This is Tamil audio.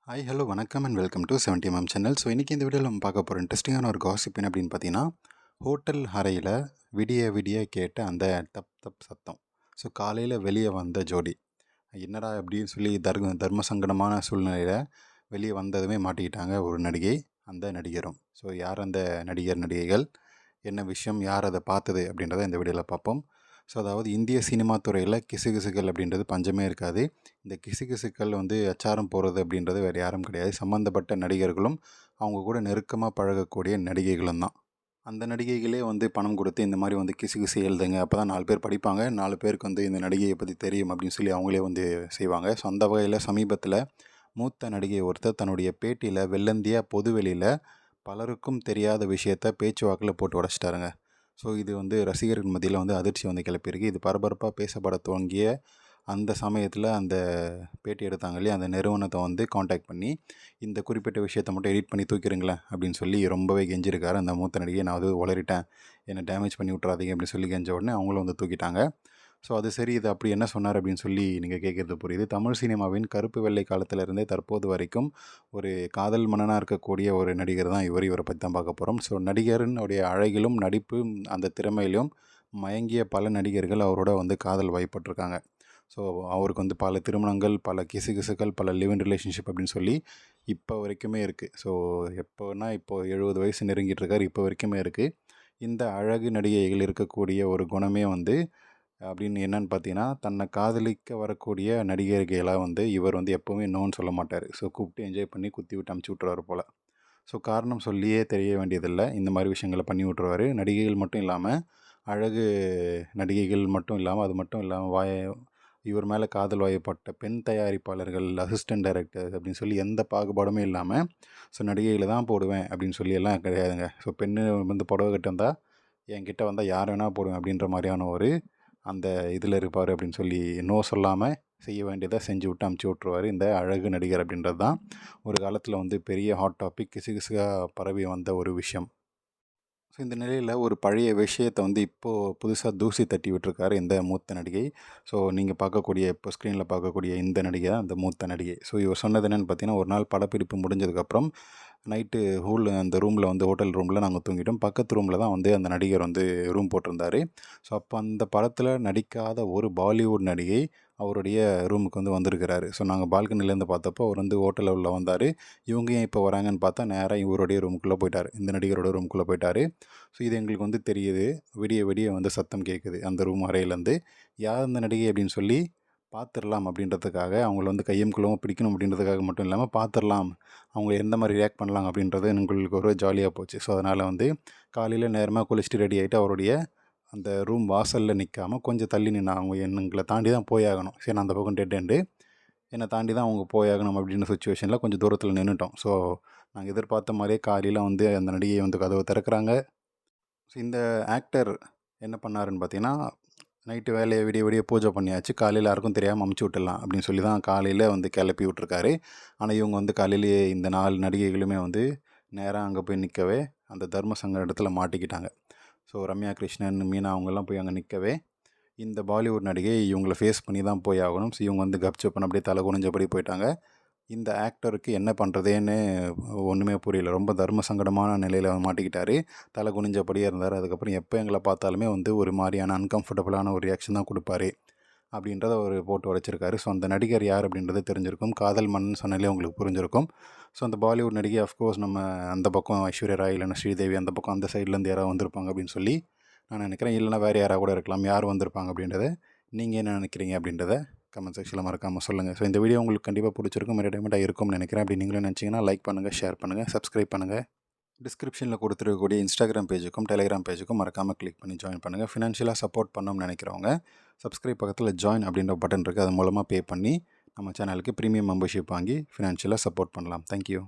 ஹாய் ஹலோ வணக்கம் and welcome to 70mm channel. So இன்றைக்கி இந்த வீடியோவில் நம்ம பார்க்க போகிற இன்ட்ரெஸ்டிங்கான ஒரு காசிப் என்ன அப்படின்னு பார்த்தீங்கன்னா, ஹோட்டல் அறையில் விடிய விடிய கேட்ட அந்த தப் தப் சத்தம். ஸோ காலையில் வெளியே வந்த ஜோடி என்னடா அப்படின்னு சொல்லி தர்ம சங்கடமான சூழ்நிலையில் வெளியே வந்ததுமே மாட்டிக்கிட்டாங்க ஒரு நடிகை, அந்த நடிகரும். ஸோ யார் அந்த நடிகைகள், என்ன விஷயம், யார் அதை பார்த்தது அப்படின்றத இந்த வீடியோவில் பார்ப்போம். ஸோ அதாவது இந்திய சினிமா துறையில் கிசுகிசுகள் அப்படின்றது பஞ்சமே இருக்காது. இந்த கிசுகிசுக்கள் அச்சாரம் போடுறது அப்படின்றது வேறு யாரும் கிடையாது. சம்மந்தப்பட்ட நடிகர்களும் அவங்க கூட நெருக்கமாக பழகக்கூடிய நடிகைகளும் தான். அந்த நடிகைகளே பணம் கொடுத்து இந்த மாதிரி கிசுகிசு எழுதுங்க, அப்போ தான் 4 பேர் படிப்பாங்க, 4 பேருக்கு இந்த நடிகையை பற்றி தெரியும் அப்படின்னு சொல்லி அவங்களே செய்வாங்க. ஸோ அந்த வகையில் சமீபத்தில் மூத்த நடிகை ஒருத்தர் தன்னுடைய பேட்டியில் வெள்ளந்தியா பொதுவெளியில் பலருக்கும் தெரியாத விஷயத்த பேச்சுவாக்கில் போட்டு உடச்சிட்டாருங்க. ஸோ இது ரசிகர்கள் மத்தியில் அதிர்ச்சி கிளப்பியிருக்கு. இது பரபரப்பாக பேசப்பட துவங்கிய அந்த சமயத்தில் அந்த பேட்டி எடுத்தாங்க இல்லையா, அந்த நிறுவனத்தை காண்டாக்ட் பண்ணி இந்த குறிப்பிட்ட விஷயத்தை மட்டும் எடிட் பண்ணி தூக்கிடுங்களேன் அப்படின்னு சொல்லி ரொம்பவே கெஞ்சிருக்காரு அந்த மூத்த நடிகை. நான் உளறிட்டேன், என்னை டேமேஜ் பண்ணி விட்றாதீங்க அப்படின்னு சொல்லி கெஞ்ச உடனே அவங்களும் தூக்கிட்டாங்க. ஸோ அது சரி, இது அப்படி என்ன சொன்னார் அப்படின்னு சொல்லி நீங்கள் கேட்குறது புரியுது. தமிழ் சினிமாவின் கருப்பு வெள்ளை காலத்திலிருந்தே தற்போது வரைக்கும் ஒரு காதல் மன்னனாக இருக்கக்கூடிய ஒரு நடிகர் தான் இவரை பற்றி தான் பார்க்க போகிறோம். ஸோ நடிகரினுடைய அழகிலும் நடிப்பு அந்த திறமையிலும் மயங்கிய பல நடிகர்கள் அவரோட காதல் வயப்பட்டிருக்காங்க. ஸோ அவருக்கு பல திருமணங்கள், பல கிசுகிசுகள், பல லிவ் இன் ரிலேஷன்ஷிப் அப்படின்னு சொல்லி இப்போ வரைக்குமே இருக்குது. ஸோ எப்போனா இப்போது 70 வயசு நெருங்கிட்டு இருக்கார், இப்போ வரைக்குமே இருக்குது. இந்த அழகு நடிகைகள் இருக்கக்கூடிய ஒரு குணமே அப்படின்னு என்னன்னு பார்த்தீங்கன்னா, தன்னை காதலிக்க வரக்கூடிய நடிகர்களாக இவர் எப்போவுமே நோன்னு சொல்ல மாட்டார். ஸோ கூப்பிட்டு என்ஜாய் பண்ணி குத்தி விட்டு அமுச்சு விட்ருவாரு போல். ஸோ காரணம் சொல்லியே தெரிய வேண்டியதில்லை, இந்த மாதிரி விஷயங்களை பண்ணி விட்ருவார். நடிகைகள் மட்டும் இல்லாமல், அழகு நடிகைகள் மட்டும் இல்லாமல், அது மட்டும் இல்லாமல் இவர் மேலே காதல் வயப்பட்ட பெண் தயாரிப்பாளர்கள், அசிஸ்டன்ட் டைரக்டர் அப்படின்னு சொல்லி எந்த பாகுபாடுமே இல்லாமல், ஸோ நடிகைகளை தான் போடுவேன் அப்படின்னு சொல்லி எல்லாம் கிடையாதுங்க. ஸோ பெண்ணு புடவை கட்டு வந்தால் என்கிட்ட வந்தால் யார் வேணால் போடுவேன் அப்படின்ற மாதிரியான ஒரு அந்த இதில் இருப்பார் அப்படின்னு சொல்லி நோ சொல்லாமல் செய்ய வேண்டியதை செஞ்சு விட்டு அமுச்சு விட்ருவார் இந்த அழகு நடிகர் அப்படின்றது தான் ஒரு காலத்தில் பெரிய ஹாட் டாபிக், கிசுகிசுகாக பரவி வந்த ஒரு விஷயம். ஸோ இந்த நிலையில் ஒரு பழைய விஷயத்தை இப்போது புதுசாக தூசி தட்டி விட்டுருக்காரு இந்த மூத்த நடிகை. ஸோ நீங்கள் பார்க்கக்கூடிய இப்போ ஸ்க்ரீனில் பார்க்கக்கூடிய இந்த நடிகை தான் அந்த மூத்த நடிகை. ஸோ இவர் சொன்னது என்னென்னு பார்த்தீங்கன்னா, ஒரு நாள் படப்பிடிப்பு முடிஞ்சதுக்கப்புறம் நைட்டு அந்த ரூமில் ஹோட்டல் ரூமில் நாங்கள் தூங்கிட்டோம். பக்கத்து ரூமில் தான் அந்த நடிகர் ரூம் போட்டிருந்தார். ஸோ அப்போ அந்த படத்தில் நடிக்காத ஒரு பாலிவுட் நடிகை அவருடைய ரூமுக்கு வந்திருக்கிறாரு. ஸோ நாங்கள் பால்கனிலேருந்து பார்த்தப்போ அவர் ஹோட்டலில் உள்ள வந்தார். இவங்க ஏன் இப்போ வராங்கன்னு பார்த்தா நேராக இவருடைய ரூமுக்குள்ளே போயிட்டார், இந்த நடிகரோட ரூமுக்குள்ளே போயிட்டார். ஸோ இது எங்களுக்கு தெரியுது. விடிய விடிய சத்தம் கேட்குது அந்த ரூம் அறையிலேருந்து. யார் அந்த நடிகை அப்படின்னு சொல்லி பார்த்துடலாம் அப்படின்றதுக்காக, அவங்கள கையும் குள்ளவும் பிடிக்கணும் அப்படின்றதுக்காக மட்டும் இல்லாமல் பார்த்துடலாம், அவங்க எந்த மாதிரி ரியாக்ட் பண்ணலாம் அப்படின்றது எங்களுக்கு ஒரு ஜாலியாக போச்சு. ஸோ அதனால் காலையில் நேரமாக குளிச்சுட்டு ரெடி ஆகிட்டு அவருடைய அந்த ரூம் வாசலில் நிற்காமல் கொஞ்சம் தள்ளி நின்று, அவங்க எங்களை தாண்டி தான் போயாகணும். சரி, நான் அந்த பக்கம் டெட் எண்டு, என்னை தாண்டி தான் அவங்க போயாகணும் அப்படின்னு சுச்சுவேஷனில் கொஞ்சம் தூரத்தில் நின்றுட்டோம். ஸோ நாங்கள் எதிர்பார்த்த மாதிரியே காலையில் அந்த நடிகை கதவை திறக்கிறாங்க. ஸோ இந்த ஆக்டர் என்ன பண்ணாருன்னு பார்த்தீங்கன்னா, நைட்டு வேலையை விடிய விடிய பூஜை பண்ணியாச்சு, காலையில் யாருக்கும் தெரியாமல் அமுச்சு விட்டுடலாம் அப்படின்னு சொல்லி தான் காலையில் கிளப்பி விட்ருக்காரு. ஆனால் இவங்க காலையிலேயே இந்த 4 நடிகைகளுமே நேராக அங்கே போய் நிற்கவே அந்த தர்ம சங்கட இடத்துல மாட்டிக்கிட்டாங்க. ஸோ ரம்யா கிருஷ்ணன், மீனா அவங்கெல்லாம் போய் அங்கே நிற்கவே இந்த பாலிவுட் நடிகை இவங்கள ஃபேஸ் பண்ணி தான் போய் ஆகணும். ஸோ இவங்க கப்சப்புன்னு அப்படியே தலை குனிஞ்சபடி போயிட்டாங்க. இந்த ஆக்டருக்கு என்ன பண்ணுறதேன்னு ஒன்றுமே புரியல. ரொம்ப தர்ம சங்கடமான நிலையில் மாட்டிக்கிட்டார், தலை குனிஞ்சபடியே இருந்தார். அதுக்கப்புறம் எப்போ எங்களை பார்த்தாலுமே ஒரு மாதிரியான அன்கம்ஃபர்டபுளான ஒரு ரியாக்ஷன் தான் கொடுப்பாரு அப்படின்றத அவர் போட்டு உடைச்சிருக்காரு. ஸோ அந்த நடிகர் யார் அப்படின்றது தெரிஞ்சிருக்கும். காதல் மன்னன் சொன்னாலே உங்களுக்கு புரிஞ்சிருக்கும். ஸோ அந்த பாலிவுட் நடிகை அஃப்கோர்ஸ் நம்ம அந்த பக்கம் ஐஸ்வர்யா ராய் இல்லைன்னா ஸ்ரீதேவி அந்த பக்கம் அந்த சைட்லேருந்து யாராவது வந்திருப்பாங்க அப்படின்னு சொல்லி நான் நினைக்கிறேன். இல்லைனா வேறு யாராவது கூட இருக்கலாம். யார் வந்திருப்பாங்க அப்படின்றத நீங்கள் என்ன நினைக்கிறீங்க அப்படின்றத கமெண்ட் செக்ஷனில் மறக்காமல் சொல்லுங்கள். ஸோ இந்த வீடியோ உங்களுக்கு கண்டிப்பாக பிடிச்சிருக்கும், என்டர்டைன்மெண்ட்டாக இருக்கும்னு நினைக்கிறேன். அப்படி நீங்களும் நினச்சிங்கன்னா லைக் பண்ணுங்கள், ஷேர் பண்ணுங்கள், சப்ஸ்கிரைப் பண்ணுங்கள். டிஸ்கிரிப்ஷனில் கொடுத்துருக்கக்கூடிய இன்ஸ்டாகிராம் பேஜுக்கும் டெலிகிராம் பேஜுக்கும் மறக்காமல் கிளிக் பண்ணி ஜாயின் பண்ணுங்கள். ஃபினான்ஷியலாக சப்போர்ட் பண்ணணும்னு நினைக்கிறவங்க சப்ஸ்கிரைப் பக்கத்தில் ஜாயின் அப்படின்ற பட்டன் இருக்குது, அது மூலமாக பே பண்ணி நம்ம சேனலுக்கு ப்ரீமியம் மெம்பர்ஷிப் வாங்கி ஃபினான்ஷியலாக சப்போர்ட் பண்ணலாம். தேங்க்யூ.